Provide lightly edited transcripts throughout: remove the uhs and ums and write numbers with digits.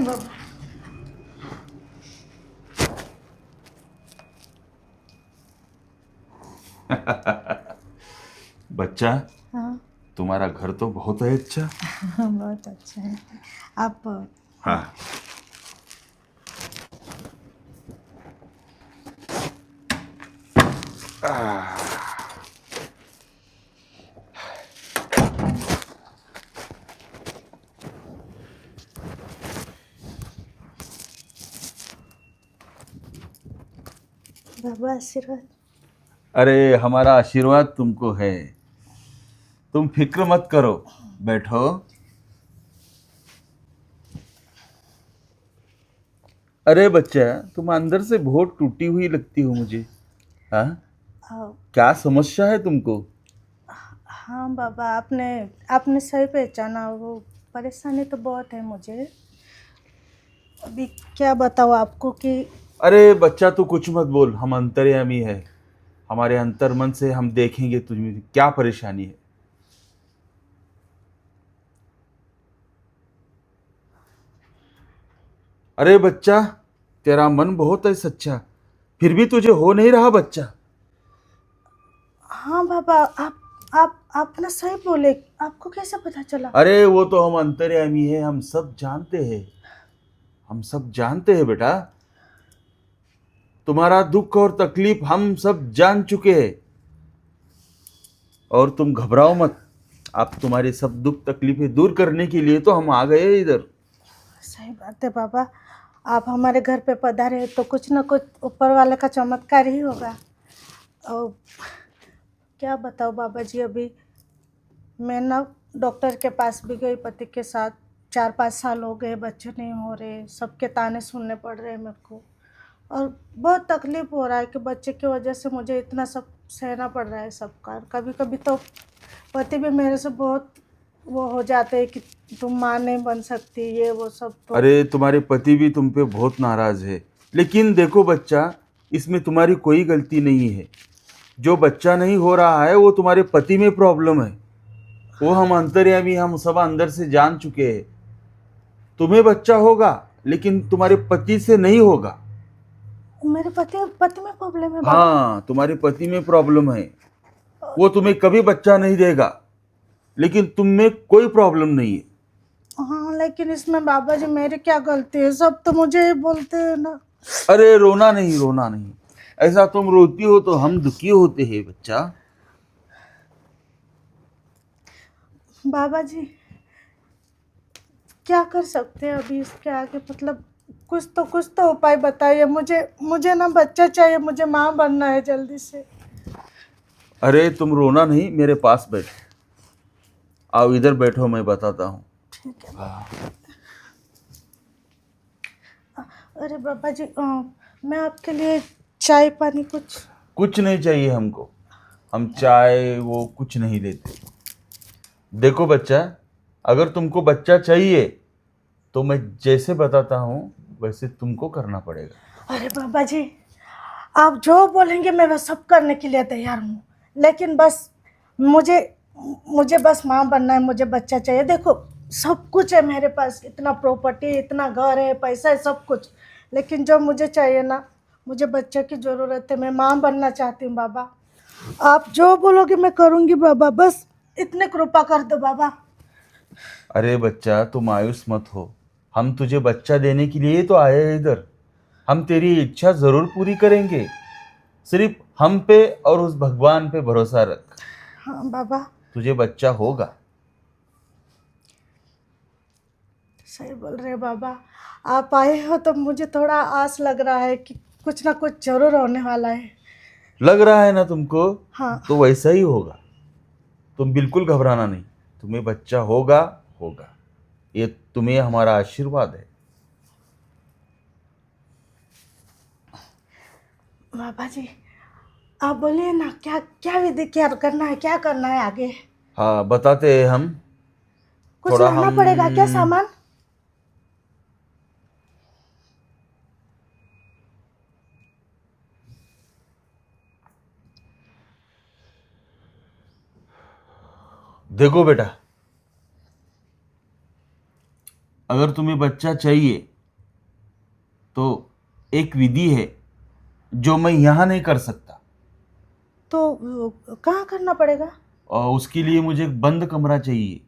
बाबा। बच्चा, हाँ। तुम्हारा घर तो बहुत है अच्छा। बहुत अच्छा है। आप हाँ। बाबा आशीर्वाद। अरे हमारा आशीर्वाद तुमको है, तुम फिक्र मत करो, बैठो। अरे बच्चा, तुम अंदर से बहुत टूटी हुई लगती हो मुझे। हाँ, हाँ। क्या समस्या है तुमको? हाँ बाबा, आपने आपने सही पहचाना। वो परेशानी तो बहुत है मुझे। अभी क्या बताऊँ आपको कि अरे बच्चा, तू कुछ मत बोल, हम अंतर्यामी है। हमारे अंतर्मन से हम देखेंगे तुम्हें क्या परेशानी है। अरे बच्चा, तेरा मन बहुत है सच्चा, फिर भी तुझे हो नहीं रहा बच्चा। हाँ बाबा, आपने सही बोले। आपको कैसे पता चला? अरे वो तो हम अंतर्यामी है, हम सब जानते हैं, हम सब जानते हैं बेटा। तुम्हारा दुख और तकलीफ हम सब जान चुके हैं। और तुम घबराओ मत, आप तुम्हारे सब दुख तकलीफें दूर करने के लिए तो हम आ गए हैं इधर। सही बात है बाबा। आप हमारे घर पे पधारे तो कुछ ना कुछ ऊपर वाले का चमत्कार ही होगा। और क्या बताओ बाबा जी, अभी मैं ना डॉक्टर के पास भी गई पति के साथ। 4-5 साल हो गए, बच्चे नहीं हो रहे, सबके ताने सुनने पड़ रहे हैं मेरे को। और बहुत तकलीफ हो रहा है कि बच्चे की वजह से मुझे इतना सब सहना पड़ रहा है सबका। कभी कभी तो पति भी मेरे से बहुत वो हो जाते हैं कि तुम माँ नहीं बन सकती, ये वो सब। तो अरे तुम्हारे पति भी तुम पे बहुत नाराज है, लेकिन देखो बच्चा, इसमें तुम्हारी कोई गलती नहीं है। जो बच्चा नहीं हो रहा है वो तुम्हारे पति में प्रॉब्लम है। वो हम अंतर्यामी, हम सब अंदर से जान चुके हैं। तुम्हें बच्चा होगा, लेकिन तुम्हारे पति से नहीं होगा। मेरे पति पति में प्रॉब्लम है बाबा। हाँ, तुम्हारे पति में प्रॉब्लम है। वो तुम्हें कभी बच्चा नहीं देगा, लेकिन तुम में कोई प्रॉब्लम नहीं है। हाँ, लेकिन इसमें बाबा जी मेरी क्या गलती है? सब तो मुझे ही बोलते हैं ना। अरे रोना नहीं, रोना नहीं। ऐसा तुम रोती हो तो हम दुखी होते हैं बच्चा। बाबा जी क्या कर सकते हैं अभी इसके आगे? मतलब कुछ तो उपाय बताइए मुझे। मुझे ना बच्चा चाहिए, मुझे माँ बनना है जल्दी से। अरे तुम रोना नहीं, मेरे पास बैठो। आओ इधर बैठो, मैं बताता हूँ। ठीक है बाबा। अरे बाबा जी, मैं आपके लिए चाय पानी कुछ। कुछ नहीं चाहिए हमको, हम चाय वो कुछ नहीं लेते। देखो बच्चा, अगर तुमको बच्चा चाहिए तो मैं जैसे बताता हूँ वैसे तुमको करना पड़ेगा। अरे बाबा जी, आप जो बोलेंगे मैं वो सब करने के लिए तैयार हूँ। लेकिन बस मुझे मुझे बस माँ बनना है, मुझे बच्चा चाहिए। देखो सब कुछ है मेरे पास, इतना प्रॉपर्टी, इतना घर है, पैसा है, सब कुछ। लेकिन जो मुझे चाहिए ना, मुझे बच्चे की ज़रूरत है। मैं माँ बनना चाहती हूँ बाबा। आप जो बोलोगे मैं करूँगी बाबा, बस इतने कृपा कर दो बाबा। अरे बच्चा, तुम मायूस मत हो, हम तुझे बच्चा देने के लिए तो आए हैं इधर। हम तेरी इच्छा जरूर पूरी करेंगे, सिर्फ हम पे और उस भगवान पे भरोसा रख। हाँ बाबा, तुझे बच्चा होगा। सही बोल रहे हैं बाबा। आप आए हो तो मुझे थोड़ा आस लग रहा है कि कुछ ना कुछ जरूर होने वाला है। लग रहा है ना तुमको? हाँ। तो वैसा ही होगा। तुम बिल्कुल घबराना नहीं, तुम्हें बच्चा होगा, होगा। ये तुम्हें हमारा आशीर्वाद है। बाबा जी आप बोलिए ना, क्या क्या विधि, क्या करना है, क्या करना है आगे? हाँ, बताते हैं हम। कुछ थोड़ा लाना हम पड़ेगा क्या सामान? देखो बेटा, अगर तुम्हें बच्चा चाहिए तो एक विधि है जो मैं यहाँ नहीं कर सकता, तो कहाँ करना पड़ेगा? और उसके लिए मुझे एक बंद कमरा चाहिए।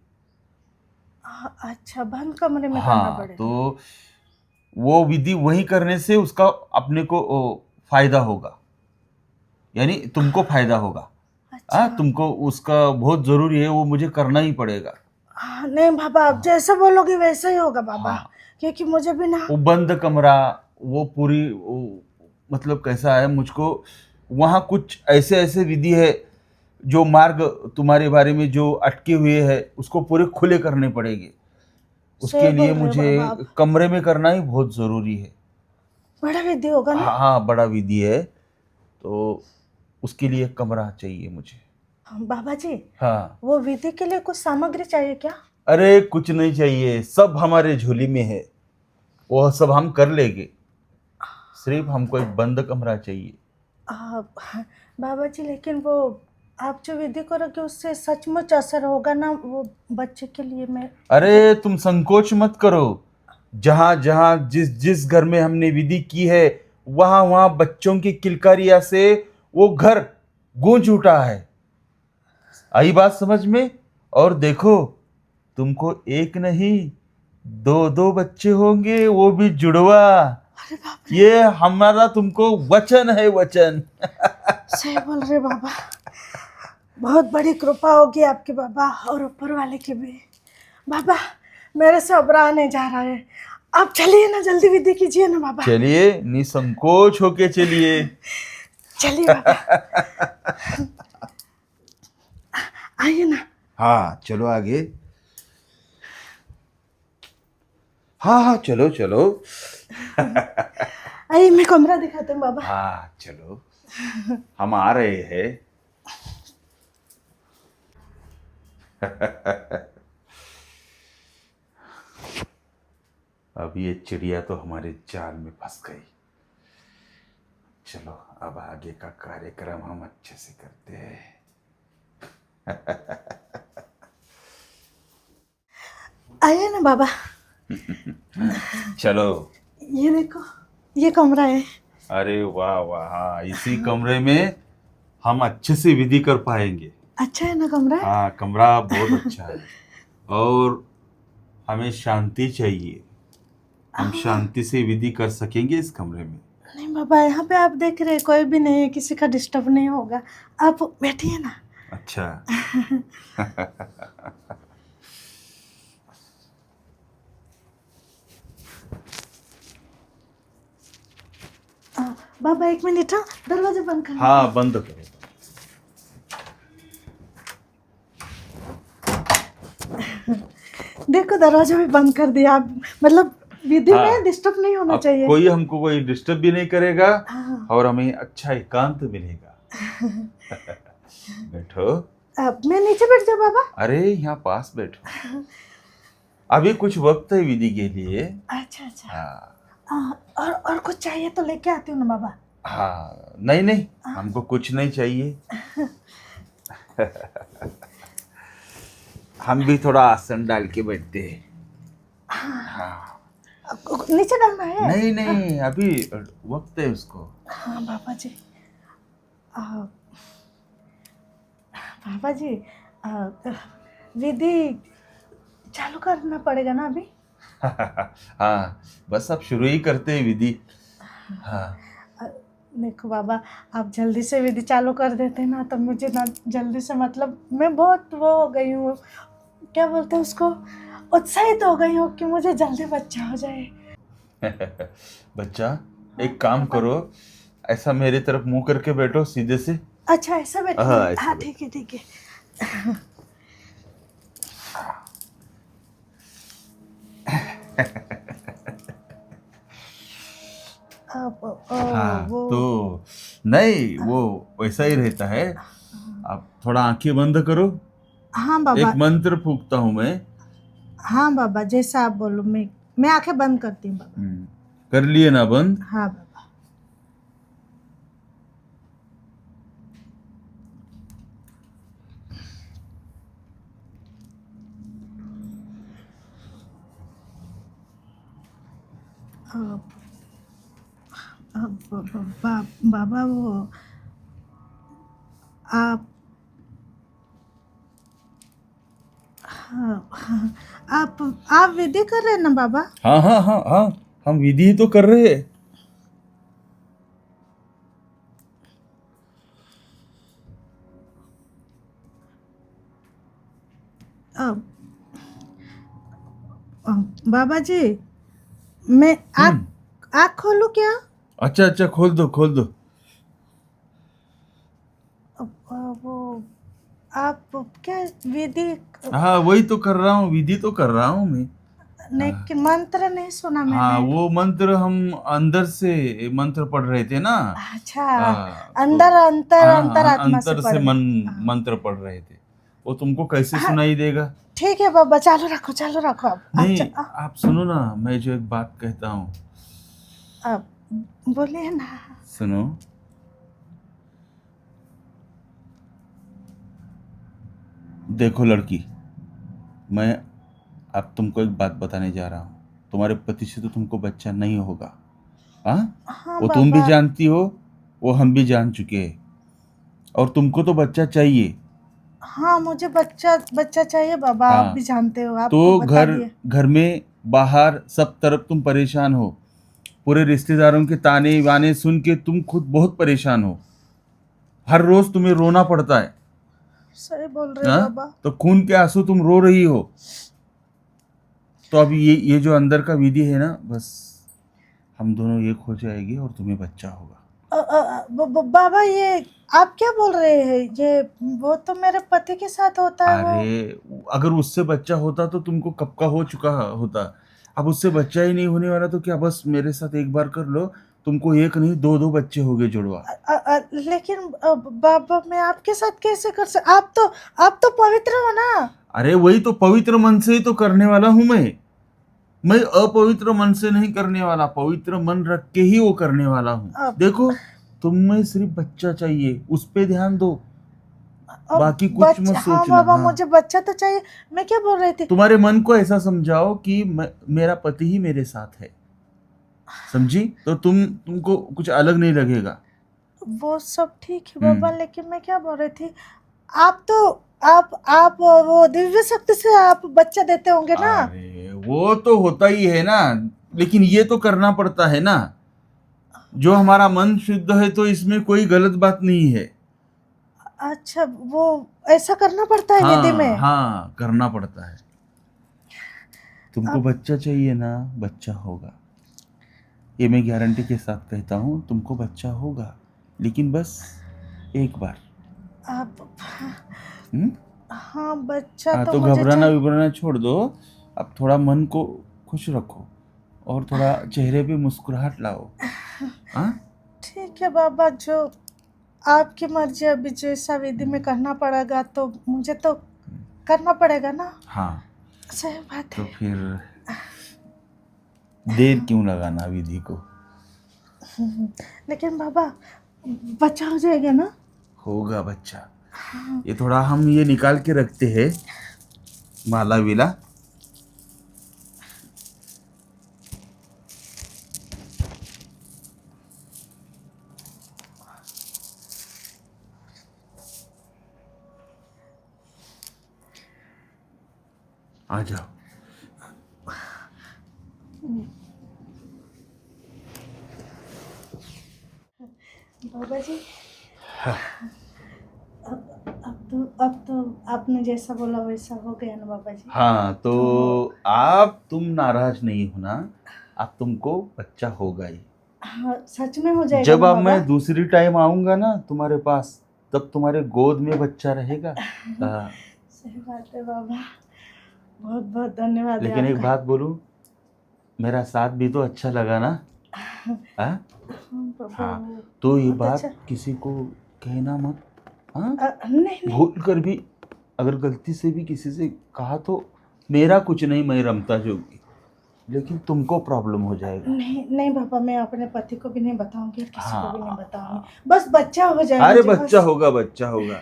अच्छा, बंद कमरे में करना हाँ, पड़ेगा। तो वो विधि वहीं करने से उसका अपने को फायदा होगा, यानी तुमको फायदा होगा। अच्छा। तुमको उसका बहुत जरूरी है, वो मुझे करना ही पड़ेगा। हाँ, नहीं बाबा, आप जैसे बोलोगे वैसा ही होगा बाबा। हाँ, क्योंकि मुझे भी ना। वो बंद कमरा, वो पूरी मतलब कैसा है, मुझको वहाँ कुछ ऐसे ऐसे विधि है जो मार्ग तुम्हारे बारे में जो अटके हुए है उसको पूरे खुले करने पड़ेंगे। सही उसके बोल लिए रहे हो मुझे बाबा आप। कमरे में करना ही बहुत जरूरी है। बड़ा विधि होगा ना? हाँ हाँ, बड़ा विधि है, तो उसके लिए कमरा चाहिए मुझे। हाँ, बाबा जी, हाँ, वो विधि के लिए कुछ सामग्री चाहिए क्या? अरे कुछ नहीं चाहिए, सब हमारे झोली में है, वो सब हम कर लेंगे। सिर्फ हमको एक बंद कमरा चाहिए। बाबा जी, लेकिन वो आप जो विधि करोगे उससे सचमुच असर होगा ना वो बच्चे के लिए? मैं अरे तुम संकोच मत करो, जहां जहां जिस जिस घर में हमने विधि की है वहां वहां बच्चों की किलकारियां से वो घर गूंज उठा है। आई बात समझ में? और देखो, तुमको एक नहीं, दो दो बच्चे होंगे, वो भी जुड़वा। अरे बाप रे, ये हमारा तुमको वचन है, वचन। सही बोल रहे बाबा। बहुत बड़ी कृपा होगी आपकी बाबा, और ऊपर वाले की भी। बाबा, मेरे से अब रहा नहीं जा रहा है। आप चलिए ना, जल्दी विधि कीजिए ना बाबा। चलिए, निसंकोच होके चलिए। चलिए बाबा, आइए ना। हाँ चलो आगे। हाँ हाँ, चलो चलो। आइए, मैं कमरा दिखाते हूँ बाबा। हाँ चलो, हम आ रहे हैं। अब ये चिड़िया तो हमारे जाल में फंस गई। चलो, अब आगे का कार्यक्रम हम अच्छे से करते हैं। आइए ना बाबा। चलो। ये देखो, ये कमरा है। अरे वाह वाह, हाँ, इसी कमरे में हम अच्छे से विधि कर पाएंगे। अच्छा है ना कमरा? हाँ, कमरा बहुत अच्छा है, और हमें शांति चाहिए। हम शांति से विधि कर सकेंगे इस कमरे में। नहीं बाबा, यहाँ पे आप देख रहे हैं कोई भी नहीं है, किसी का डिस्टर्ब नहीं होगा। आप बैठिए ना। अच्छा। बाबा एक मिनट, हाँ, दरवाजा बंद करना। हाँ, बंद करो। देखो, दरवाजा भी बंद कर दिया आप। मतलब विधि हाँ, में डिस्टर्ब नहीं होना अब चाहिए। कोई हमको कोई डिस्टर्ब भी नहीं करेगा, हाँ। और हमें अच्छा एकांत मिलेगा। बैठो। अब मैं नीचे बैठ जाऊँ बाबा? अरे यहाँ पास बैठो, अभी कुछ वक्त है विधि के लिए। अच्छा अच्छा। हाँ और कुछ चाहिए तो लेके आती हूँ ना बाबा। हाँ, नहीं नहीं, हमको कुछ नहीं चाहिए। हम भी थोड़ा आसन डाल के बैठते हैं। हाँ, नीचे डालना है? नहीं नहीं, अभी वक्त है उसको। हाँ बाबा जी। आ, बाबा जी, विधि चालू करना पड़ेगा ना अभी? हाँ, बस अब शुरू ही करते हैं विधि। हाँ अ, देखो बाबा, आप जल्दी से विधि चालू कर देते ना तो मुझे ना जल्दी से, मतलब मैं बहुत वो हो गई हूँ, क्या बोलते हैं उसको, उत्साहित हो गई हूँ कि मुझे जल्दी बच्चा हो जाए। बच्चा, एक काम करो, ऐसा मेरे तरफ मुंह करके बैठो सीधे से। अच्छा, ऐसा बैठे? हाँ, ऐसा हाँ बैठो। ठीक है ठीक है। हाँ, वो तो नहीं, वो वैसा ही रहता है। आप थोड़ा आंखें बंद करो, हाँ बाबा। एक मंत्र फूंकता हूं मैं। हाँ बाबा, जैसा आप बोलो, मैं आंखें बंद करती हूँ बाबा। कर लिए ना बंद? हाँ बाबा। बाबा वो आप हाँ, हाँ, आप विधि कर रहे हैं ना बाबा? हाँ हाँ हाँ हाँ, हम विधि ही तो कर रहे हैं। अब बाबा जी मैं आँख खोलूं क्या? अच्छा अच्छा, खोल दो खोल दो। वो आप क्या विधि हाँ वही तो कर रहा हूँ, विधि तो कर रहा हूँ मैं। नहीं, मंत्र नहीं सुना हाँ मैंने। वो मंत्र हम अंदर से मंत्र पढ़ रहे थे ना। अच्छा, तो अंदर अंतर हाँ अंतरात्मा से अंतर पढ़ से रहे। हाँ, मंत्र पढ़ रहे थे। वो तुमको कैसे हाँ, सुनाई देगा? ठीक है बाबा, चालू रखो आप नहीं, आप सुनो ना, मैं जो एक बात कहता हूँ, आप बोलिए ना। सुनो। देखो लड़की, मैं अब तुमको एक बात बताने जा रहा हूँ। तुम्हारे पति से तो तुमको बच्चा नहीं होगा। हाँ, हाँ वो तुम भी बाबा, जानती हो, वो हम भी जान चुके हैं। और तुमको तो बच्चा चाहिए। हाँ मुझे बच्चा चाहिए बाबा, आप हाँ, भी जानते हो, आपको तो बता घर दिए। घर में बाहर सब तरफ तुम परेशान हो। पूरे रिश्तेदारों के ताने वाने सुन के तुम खुद बहुत परेशान हो। हर रोज तुम्हें रोना पड़ता है। सही बोल रहे हो हाँ, बाबा। तो खून के आंसू तुम रो रही हो। तो अभी ये जो अंदर का विधि है ना, बस हम दोनों एक हो जाएंगे और तुम्हें बच्चा होगा। बाबा ये आप क्या बोल रहे हैं? ये वो तो मेरे पति के साथ होता है वो। अरे, अगर उससे बच्चा होता तो तुमको कब का हो चुका होता। अब उससे बच्चा ही नहीं होने वाला तो क्या, बस मेरे साथ एक बार कर लो, तुमको एक नहीं दो दो बच्चे हो गए जुड़वा। लेकिन बाबा मैं आपके साथ कैसे कर सक आप तो पवित्र हो ना। अरे वही तो, पवित्र मन से ही तो करने वाला हूं मैं अपवित्र मन से नहीं करने वाला, पवित्र मन रख के ही वो करने वाला हूँ। अब देखो, तुम्हें सिर्फ बच्चा चाहिए, उस पे ध्यान दो, अब बाकी कुछ मत हाँ सोचना। बाबा हाँ, मुझे बच्चा तो चाहिए। मैं क्या बोल रही थी? तुम्हारे मन को ऐसा समझाओ कि मेरा पति ही मेरे साथ है, समझी? तो तुमको कुछ अलग नहीं लगेगा। वो सब ठीक है बाबा, हम्म। लेकिन मैं क्या बोल रही थी, आप तो आप वो दिव्य शक्ति से आप बच्चा देते होंगे ना। अरे वो तो होता ही है ना, लेकिन ये तो करना पड़ता है ना। जो हमारा मन शुद्ध है तो इसमें कोई गलत बात नहीं है। अच्छा, वो ऐसा करना पड़ता है विधि हाँ में? हाँ, करना पड़ता है। तुमको अब बच्चा चाहिए ना, बच्चा होगा। ये मैं गारंटी के साथ कहता हूँ, तुमको बच्चा होगा, लेकिन बस एक बार। आप हम्म। हाँ बच्चा हाँ, तो तो मुझे घबराना चाहिए। विबराना छोड़ दो। अब थोड़ा मन को खुश रखो और थोड़ा चेहरे पे मुस्कुराहट लाओ। हाँ, ठीक है बाबा, जो आपकी मर्जी, अभी जैसा विधि में करना पड़ेगा तो मुझे तो करना पड़ेगा ना। हाँ, सही बात तो है। फिर देर क्यों लगाना विधि को? लेकिन बाबा बच्चा हो जाएगा ना? होगा बच्चा। ये थोड़ा हम ये निकाल के रखते हैं, माला विला। आ जाओ। बाबा जी अब तो आपने जैसा बोला वैसा हो गया ना बाबा जी। हाँ, तो आप तुम नाराज नहीं होना, अब तुमको बच्चा होगा ही। हाँ सच में हो जाएगा जब ना अब बाबा? मैं दूसरी टाइम आऊंगा ना तुम्हारे पास, तब तुम्हारे गोद में बच्चा रहेगा। सही बात है बाबा, बहुत बहुत धन्यवाद है लेकिन एक आपका। बात बोलूं, मेरा साथ भी तो अच्छा लगा ना? हाँ हाँ बाबा, हाँ, वो तो ये बहुत बात अच्छा। किसी को कहना मत। हाँ, नहीं नहीं भूल कर भी अगर गलती से भी किसी से कहा तो मेरा कुछ नहीं, मैं रमता जोगी, लेकिन तुमको प्रॉब्लम हो जाएगा। नहीं नहीं बाबा, मैं अपने पति को भी नहीं बताऊंगी और किसी को भी नहीं हाँ बताऊंगी। हाँ, बस बच्चा हो जाए अरे मुझे, बच्चा बस। होगा, बच्चा होगा।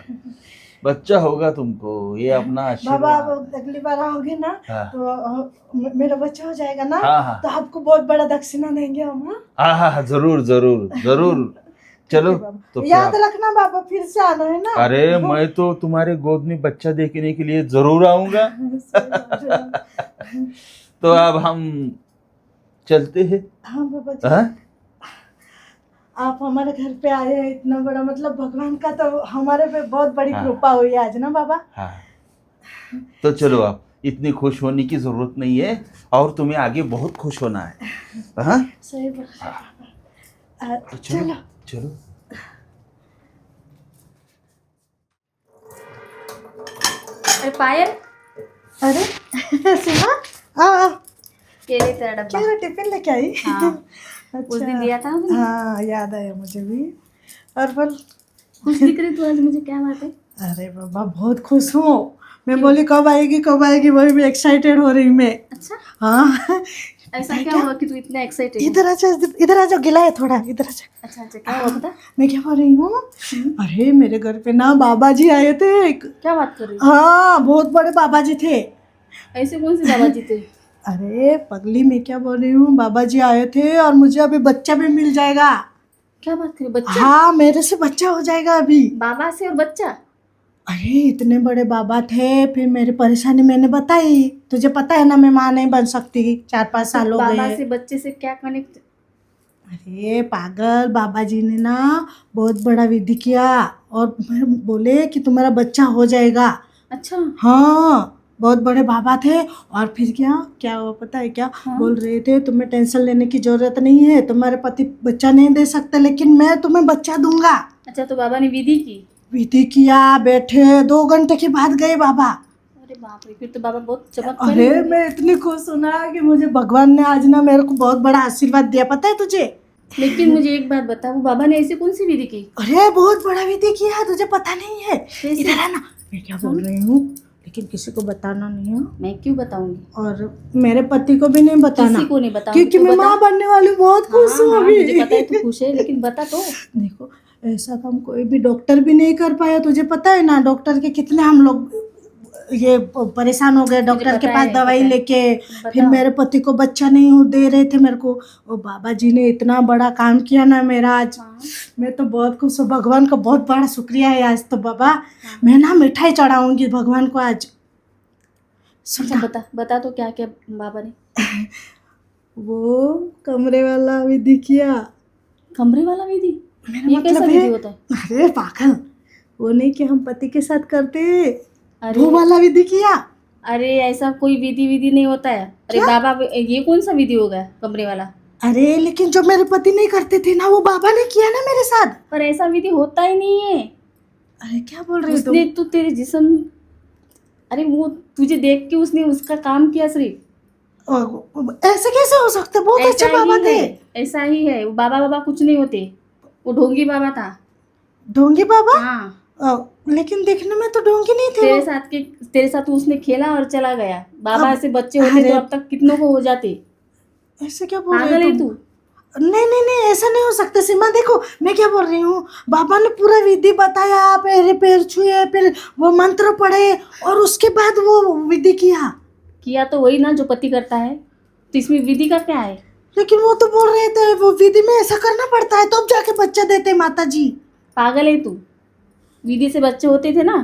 बच्चा होगा तुमको, ये अपना बाबा आशीर्वाद। अब अगली बार आओगे ना हाँ तो मेरा बच्चा हो जाएगा ना हाँ हाँ तो आपको बहुत बड़ा दक्षिणा देंगे हम। हाँ? हाँ हाँ हाँ, जरूर जरूर जरूर। चलो ठीक है बाबा। तो फिर याद आप, रखना बाबा, फिर से आना है ना। अरे मैं तो तुम्हारे गोद में बच्चा देखने के लिए जरूर आऊंगा। सही बात है। तो अब हम चलते हैं। हाँ बाबा जी, हाँ आप हमारे घर पे आए हैं, इतना बड़ा मतलब भगवान का तो हमारे पे बहुत बड़ी हाँ। कृपा हुई आज ना बाबा। हाँ तो चलो, आप इतनी खुश होने की जरूरत नहीं है, और तुम्हें आगे बहुत खुश होना है। हाँ सही बात है बाबा। तो चलो चलो चलो। अरे पायल, अरे सीमा, आ ये ले तेरा क्या डब्बा। टिफिन लेके आई? हाँ, उस दिन दिया था ना तुमने। हाँ याद आया मुझे भी। और बोल। खुश दिख रही तू आज, मुझे क्या बात है? अरे बाबा बहुत खुश हूँ मैं, बोली कब आएगी, वही भी एक्साइटेड हो रही मैं। अच्छा, हाँ ऐसा क्या हुआ कि तू इतना एक्साइटेड है? इधर आ जाओ, गिला है थोड़ा, इधर आ जाओ। अच्छा अच्छा, क्या हुआ बता। मैं क्या बोल रही हूँ, अरे मेरे घर पे ना बाबा जी आए थे क्या बात कर रही है? हाँ बहुत बड़े बाबा जी थे। ऐसे कौन से बाबा जी थे? अरे पगली, मैं क्या बोल रही हूँ, बाबा जी आए थे और मुझे अभी बच्चा भी मिल जाएगा। क्या बात कर रही, बच्चा? हाँ मेरे से बच्चा हो जाएगा अभी। बाबा से और बच्चा? अरे इतने बड़े बाबा थे, फिर मेरी परेशानी मैंने बताई, तुझे पता है ना मैं माँ नहीं बन सकती, 4-5 साल हो बाबा गए। से बच्चे से क्या कनेक्ट? अरे पागल, बाबा जी ने ना बहुत बड़ा विधि किया और बोले कि तुम्हारा बच्चा हो जाएगा। अच्छा हाँ बहुत बड़े बाबा थे। और फिर क्या क्या हुआ पता है क्या? हाँ। बोल रहे थे तुम्हें टेंशन लेने की जरूरत नहीं है, तुम्हारे पति बच्चा नहीं दे सकते, लेकिन मैं तुम्हें बच्चा दूंगा। अच्छा, तो बाबा ने विधि की? विधि किया, बैठे 2 घंटे के बाद गए बाबा। अरे बाप रे, फिर तो बाबा बहुत चमत्कारी अरे होंगे। मैं इतनी खुश हूँ ना कि मुझे भगवान ने आज ना मेरे को बहुत बड़ा आशीर्वाद दिया, पता है तुझे? लेकिन मुझे एक बात बता, वो बाबा ने ऐसी कौन सी विधि की? अरे बहुत बड़ा विधि किया, तुझे पता नहीं है। कैसे? इधर आना, मैं क्या बोल रही हूँ, लेकिन किसी को बताना नहीं है, मैं क्यों बताऊंगी? और मेरे पति को भी नहीं बताना, किसी को नहीं बताऊंगी। क्योंकि तो मैं बता। माँ बनने वाली हूँ, बहुत खुश हूँ हाँ, अभी। मुझे पता है तू खुश है, लेकिन बता तो। देखो ऐसा काम कोई भी डॉक्टर भी नहीं कर पाया, तुझे पता है ना, डॉक्टर के कितने हम लोग ये परेशान हो गए डॉक्टर के पता पास है, दवाई पता है। लेके। बता। फिर मेरे पति को बच्चा नहीं दे रहे थे मेरे को, और बाबा जी ने इतना बड़ा काम किया ना मेरा आज। हाँ। मैं तो बहुत खुश हूँ, भगवान का बहुत बड़ा शुक्रिया है आज तो बाबा। मैं ना मिठाई चढ़ाऊंगी भगवान को आज। अच्छा सुनना, बता तो क्या क्या बाबा ने? वो कमरे वाला विधि किया। कमरे वाला विधि? मेरा ये कैसा मतलब विधि है, होता है? अरे पागल, वो नहीं कि हम पति के साथ करते, अरे वो वाला विधि किया। अरे, ऐसा कोई विधि नहीं होता है। अरे क्या? बाबा, ये कौन सा विधि होगा कमरे वाला? अरे लेकिन जो मेरे पति नहीं करते थे ना, वो बाबा ने किया ना मेरे साथ। पर ऐसा विधि होता ही नहीं है। अरे क्या बोल रही हो तुम? उसने तो तेरे जिस्म, अरे वो तुझे देख के उसने उसका काम किया सिर्फ। ऐसे कैसे हो सकता है, बहुत अच्छे बाबा थे। ऐसा ही है। वो बाबा कुछ नहीं होते, वो ढोंगी बाबा था। ढोंगी बाबा? हाँ, लेकिन देखने में तो ढोंगी नहीं थे वो। तेरे साथ उसने खेला और चला गया। बाबा अब- से बच्चे होते अरे- तो अब तक कितनों को हो जाते। ऐसे क्या बोल पागल रही है हो तू? तुम? नहीं नहीं नहीं, ऐसा नहीं हो सकता सीमा। देखो मैं क्या बोल रही हूँ, बाबा ने पूरा विधि बताया, पैर छुए, फिर वो मंत्र पढ़े और उसके बाद वो विधि किया तो वही ना जो पति करता है, तो इसमें विधि का क्या है? लेकिन वो तो बोल रहे थे वो विधि में ऐसा करना पड़ता है तब जाके बच्चा देते माता जी। पागल है तू? विधि से बच्चे होते थे ना,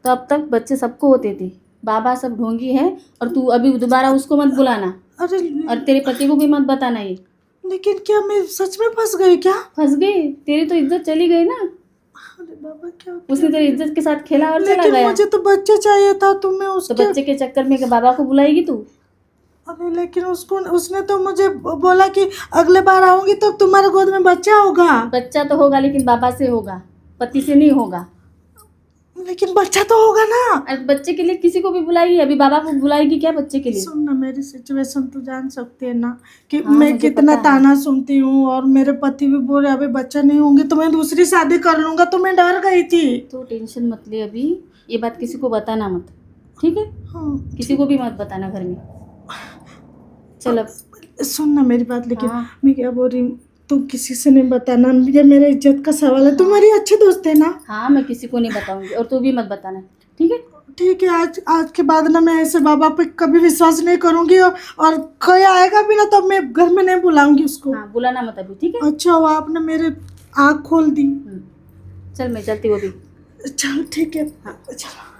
तो अब तक बच्चे सबको होते थे। बाबा सब ढोंगी है, और तू अभी दोबारा उसको मत बुलाना, अरे और तेरे पति को भी मत बताना ये। लेकिन क्या मैं सच में फंस गई क्या? फंस गई? तेरी तो इज्जत चली गई ना। अरे बाबा क्या उसने तेरी इज्जत के साथ खेला और चला लेकिन गया। मुझे तो बच्चा चाहिए था, तो मैं तो उसके बच्चे के चक्कर में बाबा को बुलाएगी तू? अरे लेकिन उसने तो मुझे बोला कि अगले बार आऊंगी तो तुम्हारे गोद में बच्चा होगा। बच्चा तो होगा, लेकिन बाबा से होगा, पति से नहीं होगा। लेकिन बच्चा तो होगा ना। और बच्चे के लिए किसी को भी बुलाएगी? अभी बाबा को बुलाएगी क्या बच्चे के लिए? सुन ना, मेरी सिचुएशन तो जान सकती है ना कि हाँ, मैं मुझे कितना पता है। ताना सुनती हूँ, और मेरे पति भी बोले अभी बच्चा नहीं होंगे तो मैं दूसरी शादी कर लूंगा, तो मैं डर गई थी। तो टेंशन मत ले अभी, ये बात किसी को बताना मत, ठीक है? हाँ किसी को भी मत बताना घर में। चल अब। सुन ना मेरी बात, लेकिन हाँ। मैं क्या बोल रही हूँ, तुम किसी से नहीं बताना, ये मेरे इज्जत का सवाल है। तुम्हारी अच्छी दोस्त है ना? हाँ, मैं किसी को नहीं बताऊंगी और तू भी मत बताना, ठीक है? ठीक है, आज के बाद ना मैं ऐसे बाबा पे कभी विश्वास नहीं करूंगी, और कोई आएगा भी ना तो मैं घर में नहीं बुलाऊंगी उसको। हाँ, बुलाना मत अभी, ठीक है? अच्छा हुआ आपने मेरे आँख खोल दी। चल मैं चलती हूँ अभी। चलो ठीक है। हाँ। चलो।